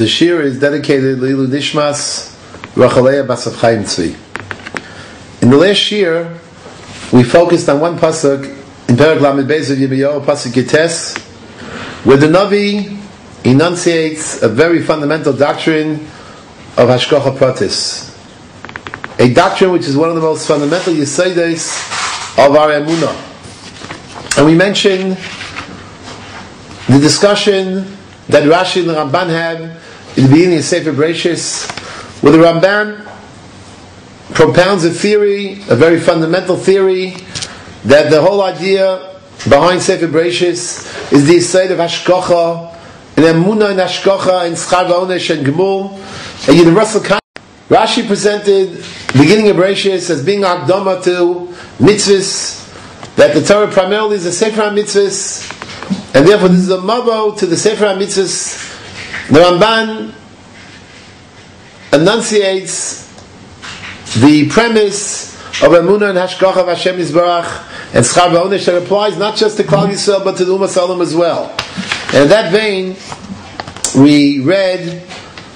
The shir is dedicated to Lilu Nishmas Rachaleya Bas Chaim Tzvi. In the last shir, we focused on one pasuk in Perek Lamed Beis of Yirmiyahu, pasuk Yites, where the Navi enunciates a very fundamental doctrine of Hashgacha Pratis, a doctrine which is one of the most fundamental Yesodis of our Emunah. And we mentioned the discussion that Rashi and the Ramban had in the beginning of Sefer Bereshis, where the Ramban propounds a theory, a very fundamental theory, that the whole idea behind Sefer Bereshis is the side of Hashgacha, and Emunah and Hashgacha, and Schar v'Onesh and Gemul, a universal concept. Rashi presented the beginning of Bereshis as being Akdama to mitzvahs, that the Torah primarily is a Sefer HaMitzvahs, and therefore this is a mavo to the Sefer HaMitzvahs. The Ramban enunciates the premise of Emunah and Hashgacha of Hashem Yisbarach and Schar v'Onesh that applies not just to Klal Yisrael but to the Ummah Salam as well. And in that vein, we read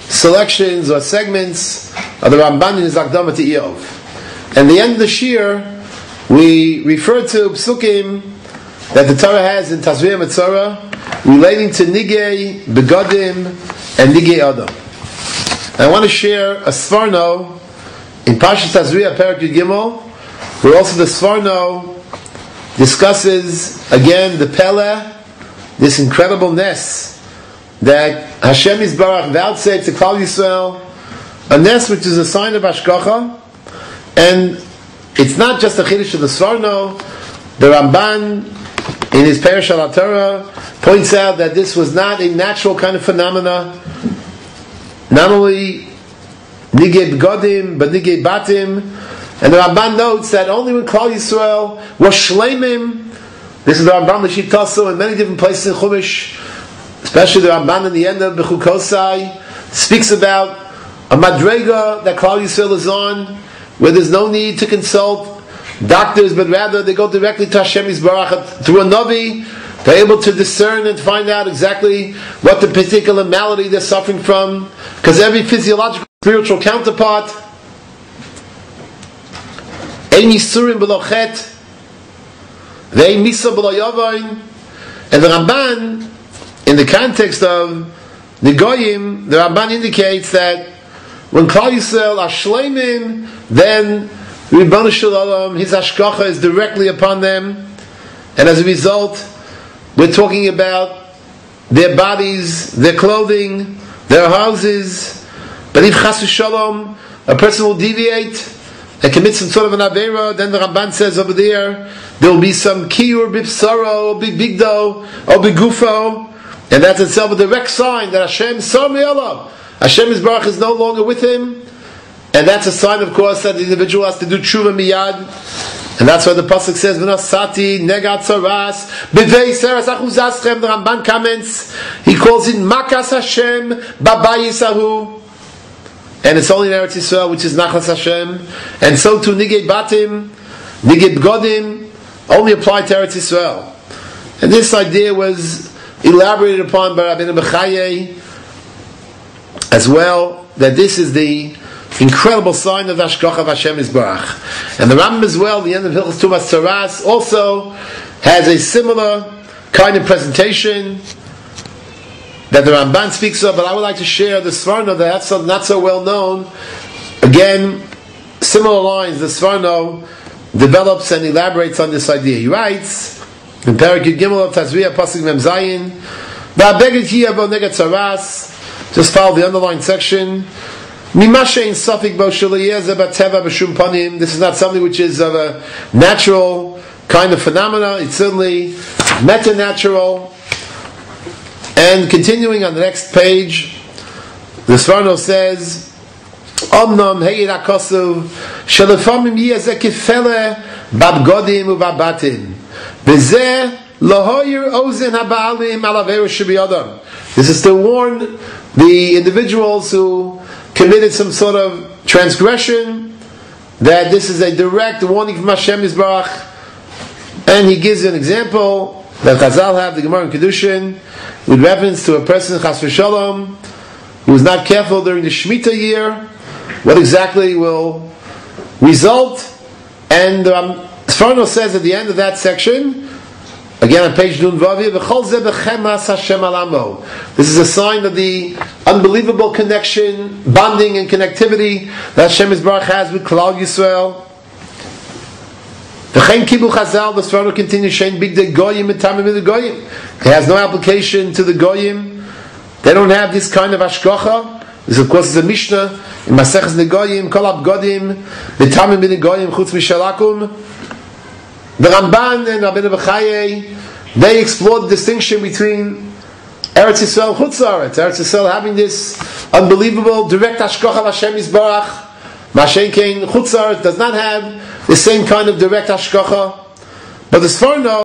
selections or segments of the Ramban in his Akdama to Iyov. And the end of the shir, we refer to psukim that the Torah has in Tazria Metzora relating to Nigei, Begadim, and Nigei Adam. I want to share a Sfarno in Parshas Tazria Perek Yud Gimel, where also the Sfarno discusses again the Pele, this incredible ness that Hashem Yisbarach vouchsafed to Klal Yisrael, a ness which is a sign of Hashgacha. And it's not just a chiddush of the Sfarno. The Ramban in his Perush al Torah points out that this was not a natural kind of phenomena. Not only Nigei Begadim, but Nigei Batim. And the Ramban notes that only when Klal Yisrael was Shleimim, this is the Ramban L'shit Tasso in many different places in Chumash, especially the Ramban in the end of Bechukosai, speaks about a madrega that Klal Yisrael is on, where there's no need to consult doctors, but rather they go directly to Hashem Yisbarach through a Navi. They're able to discern and find out exactly what the particular malady they're suffering from, because every physiological, spiritual counterpart, Ein Yisurim B'lo Chet, Ve'ein Misa B'lo Yovain. And the Ramban, in the context of the Goyim, the Ramban indicates that when Klal Yisrael are Shleimim, then Ribbon Shalom, his Hashgacha is directly upon them, and as a result, we're talking about their bodies, their clothing, their houses. But if Chas v'Shalom, a person will deviate and commit some sort of an Aveira, then the Ramban says over there will be some Kiyur Bipsaro, or Bigdo, or Bigufo, and that's itself a direct sign that Hashem Sami Allah, Hashem Yisbarach is no longer with him. And that's a sign, of course, that the individual has to do tshuva miyad. And that's why the pasuk says, "V'nasati negat saras b'vei seras achuzaschem." The Ramban comments, he calls it makas Hashem babayisahu, and it's only in Eretz Yisrael, which is nachas Hashem. And so too nigei batim, nigei b'godim, only applied to Eretz Yisrael. And this idea was elaborated upon by Rabbeinu Bechaye as well, that this is the incredible sign of Hashgacha of Hashem Yisbarach. And the Rambam as well, the end of Hilchos Tumas Tzaras, also has a similar kind of presentation that the Ramban speaks of, but I would like to share the Sfarno that's not so well known. Again, similar lines, the Sfarno develops and elaborates on this idea. He writes, in Perek Yud Gimel of Tazria, Pasuk Mem Zayin, Ba'abeged Hiyavo Negat Tzaras, just follow the underlined section. This is not something which is of a natural kind of phenomena. It's certainly meta-natural. And continuing on the next page, the Sfarno says, Omnom heyir hakosuv shelefamim yeh kefele babgodim ubabatim v'zeh lohoyir ozen habaalim alaveru shebiyadam. This is to warn the individuals who committed some sort of transgression, that this is a direct warning from Hashem Yisbarach. And he gives an example that Chazal have, the Gemara in Kedushin, with reference to a person, Chas v'Shalom, who is not careful during the Shemitah year, what exactly will result. And Sforno says at the end of that section, again on page Nun Vavi, this is a sign of the unbelievable connection, bonding and connectivity that Hashem Yisbarach has with Klal Yisrael. The Sforno continues, it has no application to the Goyim. They don't have this kind of Hashgacha. This, of course, is a Mishnah in Maseches Negoyim, Kol Abgodim, V'tamim B'Negoyim Chutz Mishalakum. The Ramban and Rabbeinu B'Chaye, they explored the distinction between Eretz Yisrael and Chutz La'aretz. Eretz Yisrael having this unbelievable direct Hashgacha of Hashem Yisbarach. Mashen Kein Chutz La'aretz does not have the same kind of direct Hashgacha. But the Sforno